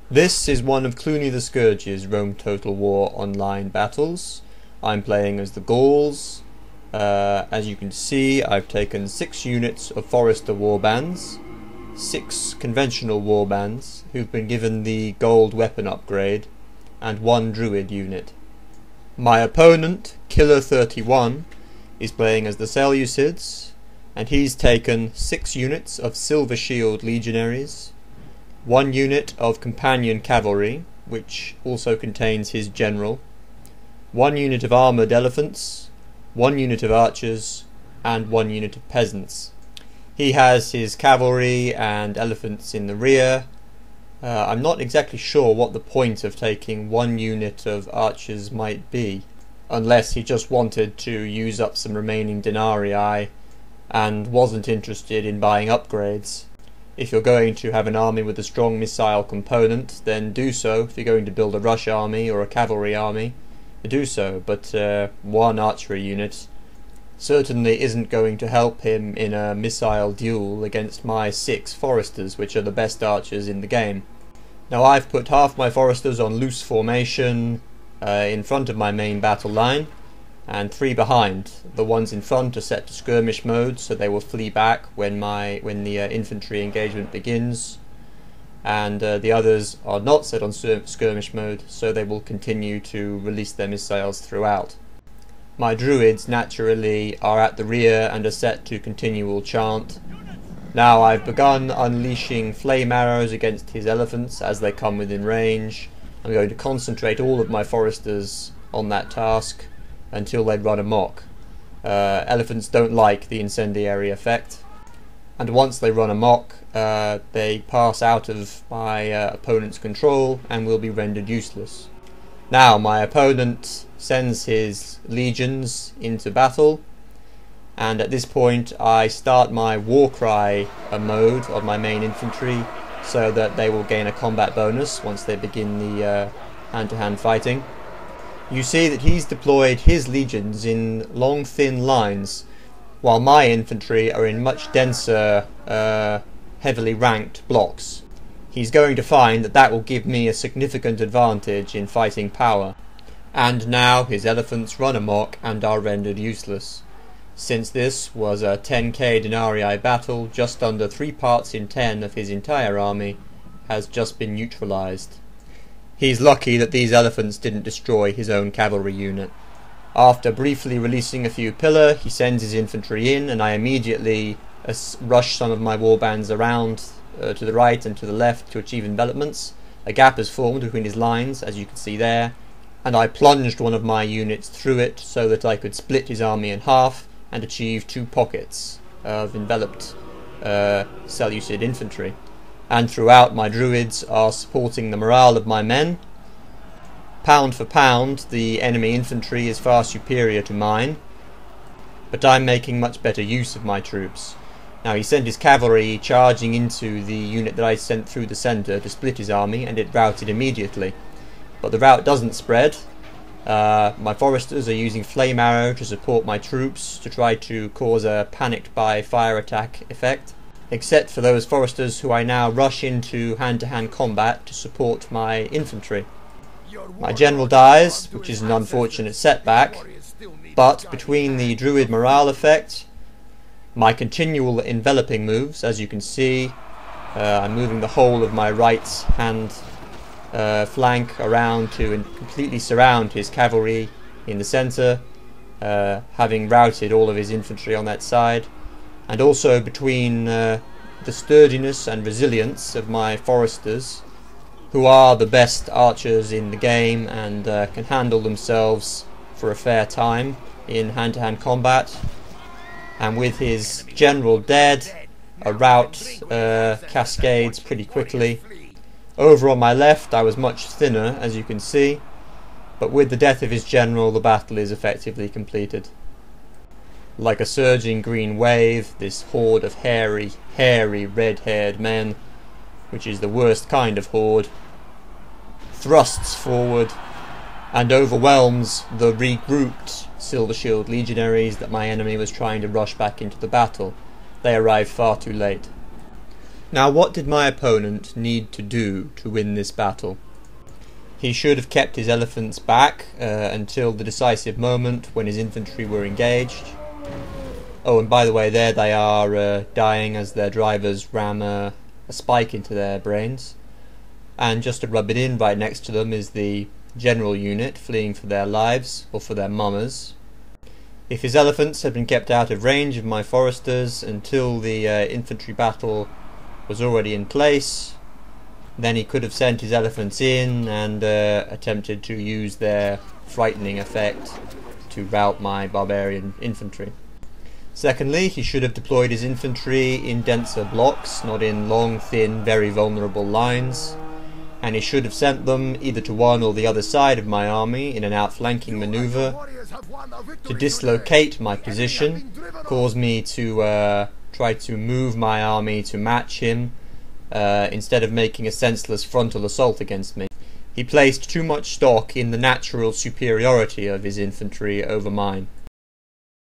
This is one of Cluny the Scourge's Rome Total War online battles. I'm playing as the Gauls. As you can see, I've taken 6 units of Forester warbands, 6 conventional warbands who've been given the gold weapon upgrade, and 1 druid unit. My opponent, Killer 31, is playing as the Seleucids, and he's taken 6 units of Silver Shield legionaries, 1 unit of companion cavalry, which also contains his general, 1 unit of armoured elephants, 1 unit of archers, and 1 unit of peasants. He has his cavalry and elephants in the rear. I'm not exactly sure what the point of taking 1 unit of archers might be, unless he just wanted to use up some remaining denarii and wasn't interested in buying upgrades. If you're going to have an army with a strong missile component, then do so. If you're going to build a rush army or a cavalry army, do so, but 1 archery unit certainly isn't going to help him in a missile duel against my 6 foresters, which are the best archers in the game. Now I've put half my foresters on loose formation in front of my main battle line, and 3 behind. The ones in front are set to skirmish mode, so they will flee back when the infantry engagement begins, and the others are not set on skirmish mode, so they will continue to release their missiles throughout. My druids naturally are at the rear and are set to continual chant. Now I've begun unleashing flame arrows against his elephants as they come within range. I'm going to concentrate all of my foresters on that task until they run amok. Elephants don't like the incendiary effect, and once they run amok, they pass out of my opponent's control and will be rendered useless. Now my opponent sends his legions into battle, and at this point I start my war cry mode on my main infantry so that they will gain a combat bonus once they begin the hand-to-hand fighting. You see that he's deployed his legions in long thin lines, while my infantry are in much denser, heavily ranked blocks. He's going to find that that will give me a significant advantage in fighting power. And now his elephants run amok and are rendered useless. Since this was a 10k denarii battle, just under 3 parts in 10 of his entire army has just been neutralized. He's lucky that these elephants didn't destroy his own cavalry unit. After briefly releasing a few pillar, he sends his infantry in, and I immediately rush some of my warbands around to the right and to the left to achieve envelopments. A gap is formed between his lines, as you can see there, and I plunged one of my units through it so that I could split his army in half and achieve 2 pockets of enveloped Seleucid infantry. And throughout, my druids are supporting the morale of my men. Pound for pound, the enemy infantry is far superior to mine, but I'm making much better use of my troops. Now he sent his cavalry charging into the unit that I sent through the centre to split his army, and it routed immediately. But the rout doesn't spread. My foresters are using flame arrow to support my troops to try to cause a panicked by fire attack effect, except for those foresters who I now rush into hand-to-hand combat to support my infantry. My general dies, which is an unfortunate setback, but between the druid morale effect, my continual enveloping moves, as you can see, I'm moving the whole of my right hand flank around to completely surround his cavalry in the centre, having routed all of his infantry on that side, and also between the sturdiness and resilience of my foresters, who are the best archers in the game and can handle themselves for a fair time in hand-to-hand combat. And with his general dead, a rout cascades pretty quickly. Over on my left I was much thinner, as you can see, but with the death of his general the battle is effectively completed. Like a surging green wave, this horde of hairy, red-haired men, which is the worst kind of horde, thrusts forward and overwhelms the regrouped Silver Shield legionaries that my enemy was trying to rush back into the battle. They arrived far too late. Now, what did my opponent need to do to win this battle? He should have kept his elephants back until the decisive moment when his infantry were engaged. Oh, and by the way, there they are dying as their drivers ram a spike into their brains. And just to rub it in, right next to them is the general unit fleeing for their lives, or for their mamas. If his elephants had been kept out of range of my foresters until the infantry battle was already in place, then he could have sent his elephants in and attempted to use their frightening effect to rout my barbarian infantry. Secondly, he should have deployed his infantry in denser blocks, not in long, thin, very vulnerable lines, and he should have sent them either to one or the other side of my army in an outflanking maneuver to dislocate my position, cause me to try to move my army to match him, instead of making a senseless frontal assault against me. He placed too much stock in the natural superiority of his infantry over mine.